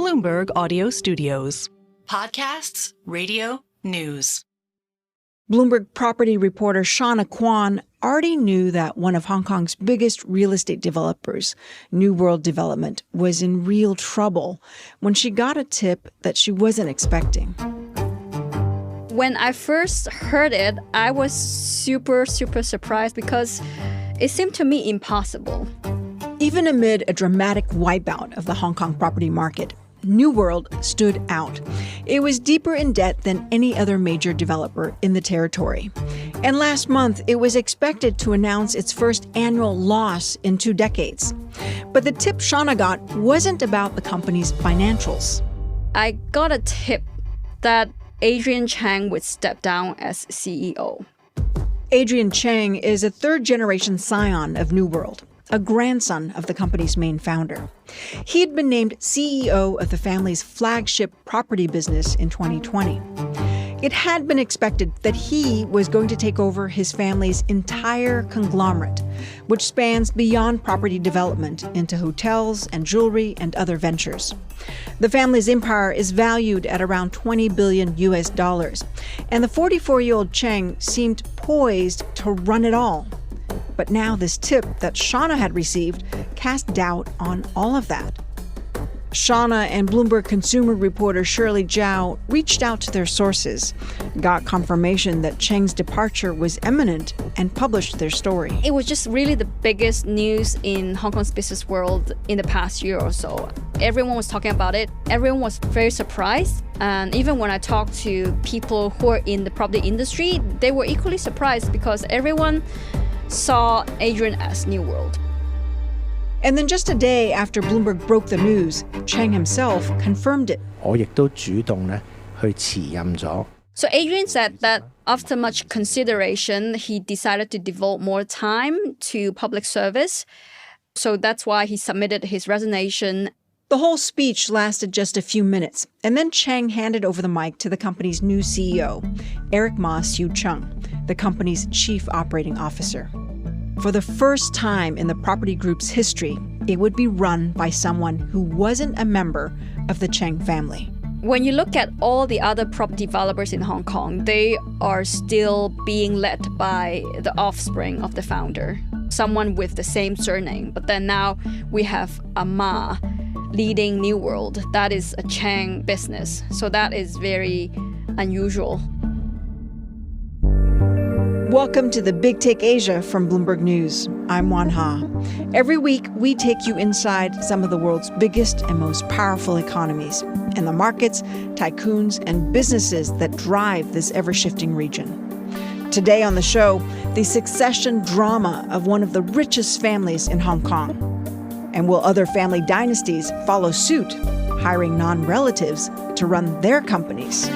Bloomberg Audio Studios. Podcasts, radio, news. Bloomberg property reporter Shawna Kwan already knew that one of Hong Kong's biggest real estate developers, New World Development, was in real trouble when she got a tip that she wasn't expecting. When I first heard it, I was super surprised because it seemed to me impossible. Even amid a dramatic wipeout of the Hong Kong property market, New World stood out. It was deeper in debt than any other major developer in the territory. And last month, it was expected to announce its first annual loss in 2 decades. But the tip Shawna got wasn't about the company's financials. I got a tip that Adrian Cheng would step down as CEO. Adrian Cheng is a third-generation scion of New World, a grandson of the company's main founder. He had been named CEO of the family's flagship property business in 2020. It had been expected that he was going to take over his family's entire conglomerate, which spans beyond property development into hotels and jewelry and other ventures. The family's empire is valued at around $20 billion, and the 44-year-old Cheng seemed poised to run it all. But now this tip that Shawna had received cast doubt on all of that. Shawna and Bloomberg consumer reporter Shirley Zhao reached out to their sources, got confirmation that Cheng's departure was imminent, and published their story. It was just really the biggest news in Hong Kong's business world in the past year or so. Everyone was talking about it. Everyone was very surprised. And even when I talked to people who are in the property industry, they were equally surprised because everyone saw Adrian as New World. And then just a day after Bloomberg broke the news, Cheng himself confirmed it. So Adrian said that after much consideration, he decided to devote more time to public service. So that's why he submitted his resignation. The whole speech lasted just a few minutes, and then Cheng handed over the mic to the company's new CEO, Eric Ma Siu Chung, the company's chief operating officer. For the first time in the property group's history, it would be run by someone who wasn't a member of the Cheng family. When you look at all the other property developers in Hong Kong, they are still being led by the offspring of the founder, someone with the same surname. But then now we have a Ma leading New World. That is a Cheng business. So that is very unusual. Welcome to the Big Take Asia from Bloomberg News. I'm Oanh Ha. Every week, we take you inside some of the world's biggest and most powerful economies and the markets, tycoons, and businesses that drive this ever-shifting region. Today on the show, the succession drama of one of the richest families in Hong Kong. And will other family dynasties follow suit, hiring non-relatives to run their companies?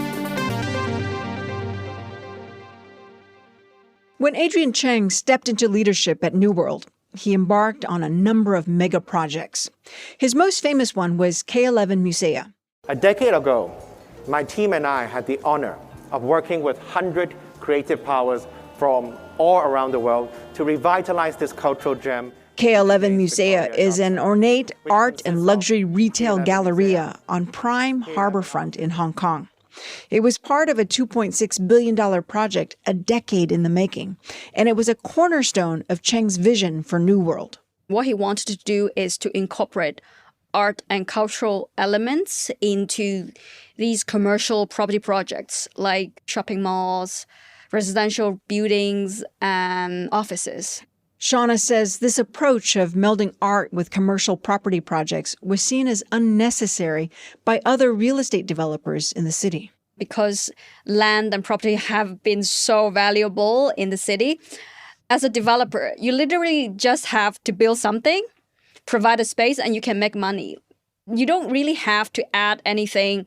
When Adrian Cheng stepped into leadership at New World, he embarked on a number of mega projects. His most famous one was K11 Musea. A decade ago, my team and I had the honor of working with 100 creative powers from all around the world to revitalize this cultural gem. K11 Musea is an ornate art and luxury retail galleria on prime harborfront in Hong Kong. It was part of a $2.6 billion project a decade in the making, and it was a cornerstone of Cheng's vision for New World. What he wanted to do is to incorporate art and cultural elements into these commercial property projects like shopping malls, residential buildings, and offices. Shawna says this approach of melding art with commercial property projects was seen as unnecessary by other real estate developers in the city. Because land and property have been so valuable in the city, as a developer, you literally just have to build something, provide a space, and you can make money. You don't really have to add anything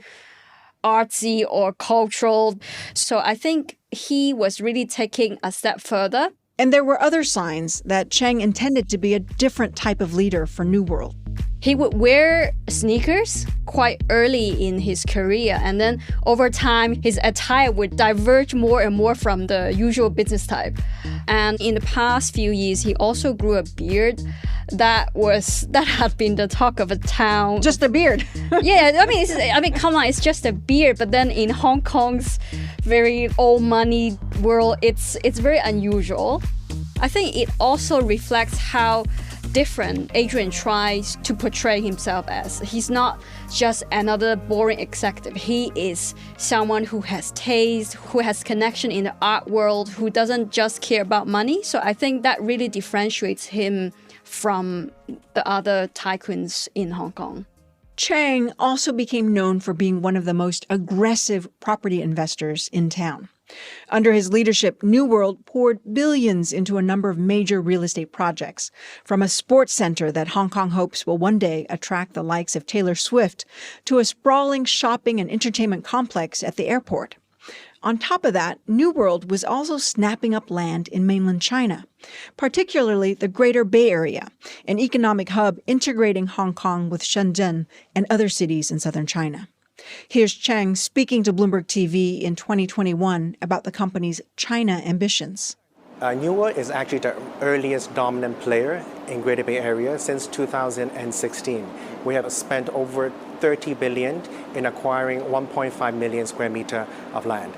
artsy or cultural. So I think he was really taking a step further. And there were other signs that Cheng intended to be a different type of leader for New World. He would wear sneakers quite early in his career, and then over time, his attire would diverge more and more from the usual business type. And in the past few years, he also grew a beard that had been the talk of a town. Just a beard. Yeah, I mean, come on, it's just a beard. But then in Hong Kong's very old money world, it's very unusual. I think it also reflects how different Adrian tries to portray himself as. He's not just another boring executive. He is someone who has taste, who has connection in the art world, who doesn't just care about money. So I think that really differentiates him from the other tycoons in Hong Kong. Cheng also became known for being one of the most aggressive property investors in town. Under his leadership, New World poured billions into a number of major real estate projects, from a sports center that Hong Kong hopes will one day attract the likes of Taylor Swift to a sprawling shopping and entertainment complex at the airport. On top of that, New World was also snapping up land in mainland China, particularly the Greater Bay Area, an economic hub integrating Hong Kong with Shenzhen and other cities in southern China. Here's Cheng speaking to Bloomberg TV in 2021 about the company's China ambitions. New World is actually the earliest dominant player in Greater Bay Area since 2016. We have spent over $30 billion in acquiring 1.5 million square meter of land.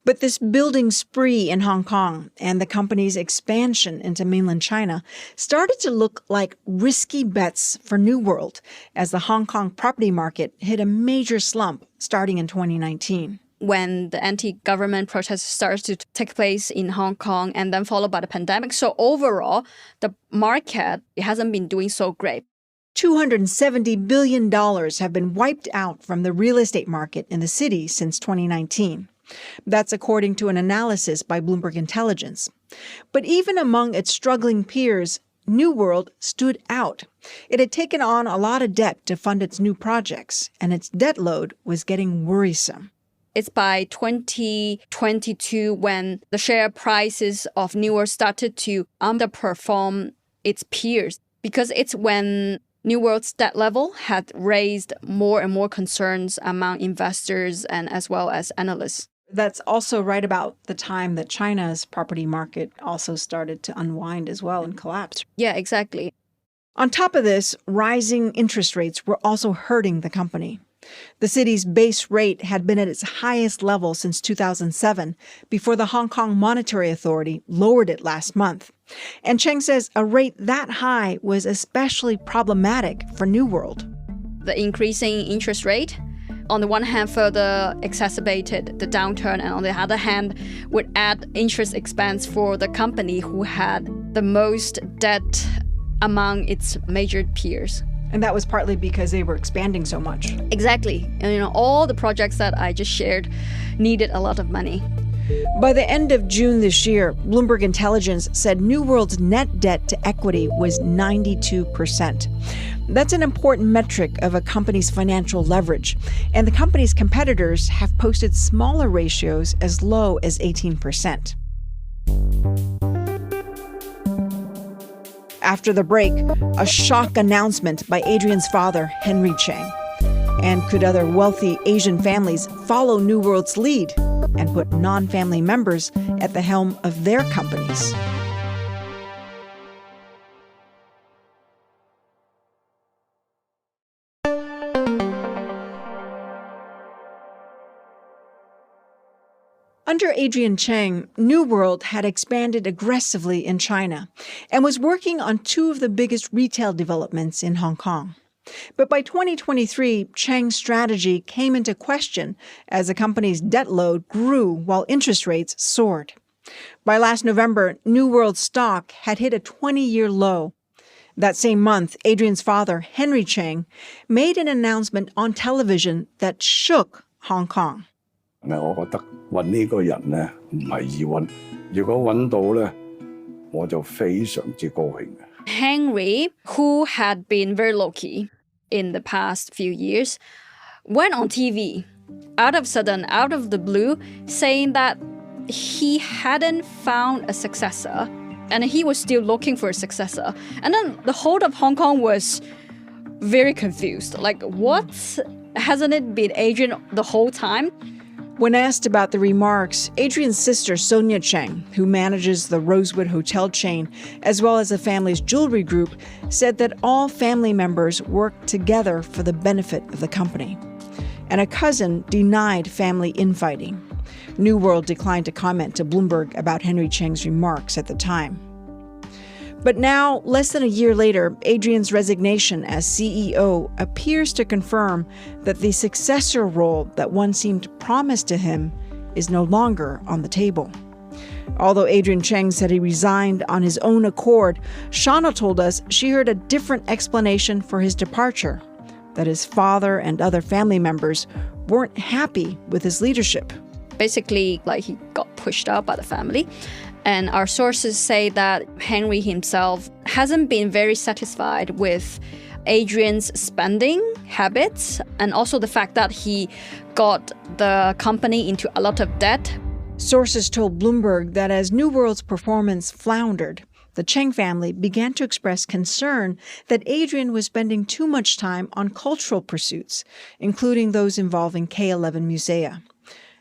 But this building spree in Hong Kong and the company's expansion into mainland China started to look like risky bets for New World as the Hong Kong property market hit a major slump starting in 2019. When the anti-government protests started to take place in Hong Kong and then followed by the pandemic. So overall, the market hasn't been doing so great. $270 billion have been wiped out from the real estate market in the city since 2019. That's according to an analysis by Bloomberg Intelligence. But even among its struggling peers, New World stood out. It had taken on a lot of debt to fund its new projects, and its debt load was getting worrisome. It's by 2022 when the share prices of New World started to underperform its peers, because it's when New World's debt level had raised more and more concerns among investors and as well as analysts. That's also right about the time that China's property market also started to unwind as well and collapse. Yeah, exactly. On top of this, rising interest rates were also hurting the company. The city's base rate had been at its highest level since 2007, before the Hong Kong Monetary Authority lowered it last month. And Cheng says a rate that high was especially problematic for New World. The increasing interest rate, on the one hand, further exacerbated the downturn, and on the other hand, would add interest expense for the company who had the most debt among its major peers. And that was partly because they were expanding so much. Exactly. And all the projects that I just shared needed a lot of money. By the end of June this year, Bloomberg Intelligence said New World's net debt to equity was 92%. That's an important metric of a company's financial leverage, and the company's competitors have posted smaller ratios as low as 18%. After the break, a shock announcement by Adrian's father, Henry Cheng. And could other wealthy Asian families follow New World's lead and put non-family members at the helm of their companies? Under Adrian Cheng, New World had expanded aggressively in China and was working on two of the biggest retail developments in Hong Kong. But by 2023, Cheng's strategy came into question as the company's debt load grew while interest rates soared. By last November, New World's stock had hit a 20-year low. That same month, Adrian's father, Henry Cheng, made an announcement on television that shook Hong Kong. 我覺得揾呢個人呢唔係易揾，如果揾到呢，我就非常之高興。 Henry, who had been very low-key in the past few years, went on TV, out of the blue, saying that he hadn't found a successor and he was still looking for a successor. And then the whole of Hong Kong was very confused. Like, what? Hasn't it been Adrian the whole time? When asked about the remarks, Adrian's sister, Sonia Cheng, who manages the Rosewood Hotel chain, as well as the family's jewelry group, said that all family members work together for the benefit of the company. And a cousin denied family infighting. New World declined to comment to Bloomberg about Henry Cheng's remarks at the time. But now, less than a year later, Adrian's resignation as CEO appears to confirm that the successor role that once seemed promised to him is no longer on the table. Although Adrian Cheng said he resigned on his own accord, Shawna told us she heard a different explanation for his departure, that his father and other family members weren't happy with his leadership. Basically, like, he got pushed out by the family. And our sources say that Henry himself hasn't been very satisfied with Adrian's spending habits and also the fact that he got the company into a lot of debt. Sources told Bloomberg that as New World's performance floundered, the Cheng family began to express concern that Adrian was spending too much time on cultural pursuits, including those involving K11 Musea.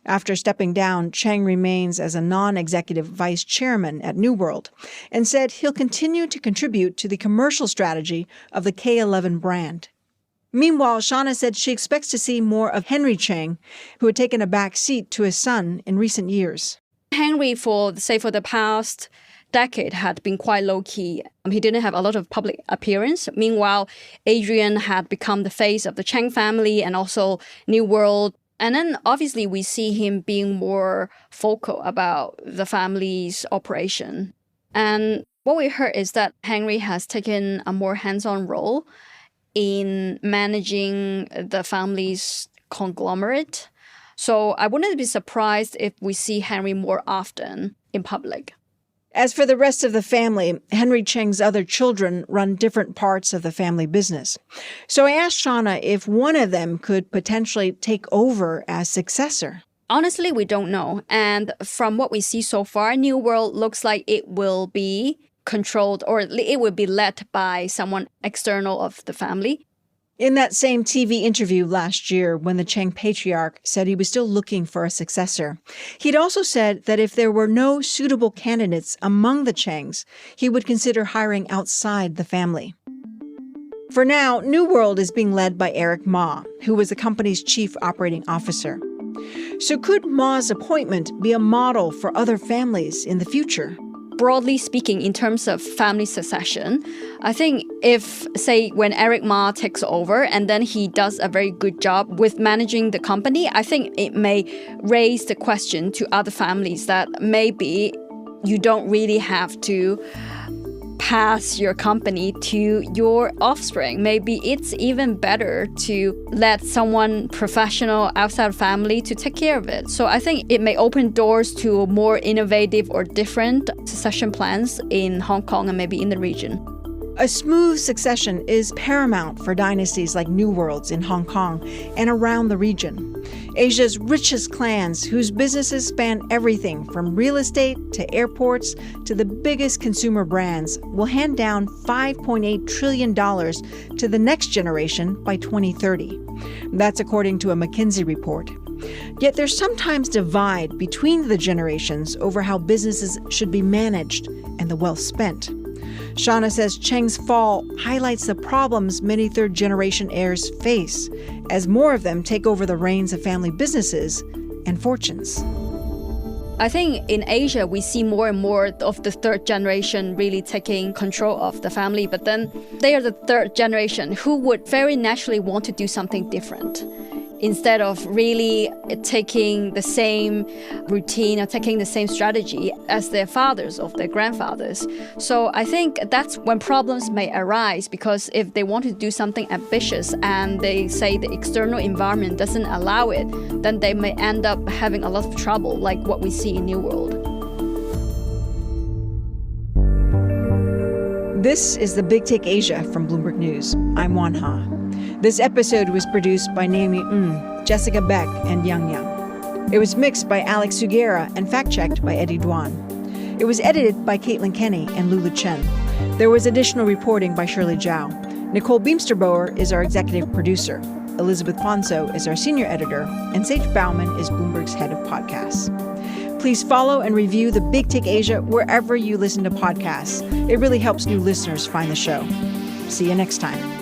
After stepping down, Cheng remains as a non-executive vice chairman at New World and said he'll continue to contribute to the commercial strategy of the K11 brand. Meanwhile, Shawna said she expects to see more of Henry Cheng, who had taken a back seat to his son in recent years. Henry, for the past decade, had been quite low-key. He didn't have a lot of public appearance. Meanwhile, Adrian had become the face of the Cheng family and also New World. And then obviously we see him being more vocal about the family's operation. And what we heard is that Henry has taken a more hands-on role in managing the family's conglomerate. So I wouldn't be surprised if we see Henry more often in public. As for the rest of the family, Henry Cheng's other children run different parts of the family business. So I asked Shawna if one of them could potentially take over as successor. Honestly, we don't know. And from what we see so far, New World looks like it will be controlled or it will be led by someone external of the family. In that same TV interview last year, when the Cheng patriarch said he was still looking for a successor, he'd also said that if there were no suitable candidates among the Chengs, he would consider hiring outside the family. For now, New World is being led by Eric Ma, who was the company's chief operating officer. So could Ma's appointment be a model for other families in the future? Broadly speaking, in terms of family succession, I think if, say, when Eric Ma takes over and then he does a very good job with managing the company, I think it may raise the question to other families that maybe you don't really have to pass your company to your offspring. Maybe it's even better to let someone professional outside family to take care of it. So I think it may open doors to more innovative or different succession plans in Hong Kong and maybe in the region. A smooth succession is paramount for dynasties like New World's in Hong Kong and around the region. Asia's richest clans, whose businesses span everything from real estate to airports to the biggest consumer brands, will hand down $5.8 trillion to the next generation by 2030. That's according to a McKinsey report. Yet there's sometimes divide between the generations over how businesses should be managed and the wealth spent. Shawna says Cheng's fall highlights the problems many third-generation heirs face as more of them take over the reins of family businesses and fortunes. I think in Asia, we see more and more of the third generation really taking control of the family, but then they are the third generation who would very naturally want to do something different. Instead of really taking the same routine or taking the same strategy as their fathers or their grandfathers. So I think that's when problems may arise, because if they want to do something ambitious and they say the external environment doesn't allow it, then they may end up having a lot of trouble, like what we see in New World. This is the Big Take Asia from Bloomberg News. I'm Oanh Ha. This episode was produced by Naomi Ng, Jessica Beck, and Yang Yang. It was mixed by Alex Sugiura and fact-checked by Eddie Duan. It was edited by Caitlin Kenny and Lulu Chen. There was additional reporting by Shirley Zhao. Nicole Beamsterboer is our executive producer. Elizabeth Ponso is our senior editor, and Sage Bauman is Bloomberg's head of podcasts. Please follow and review the Big Take Asia wherever you listen to podcasts. It really helps new listeners find the show. See you next time.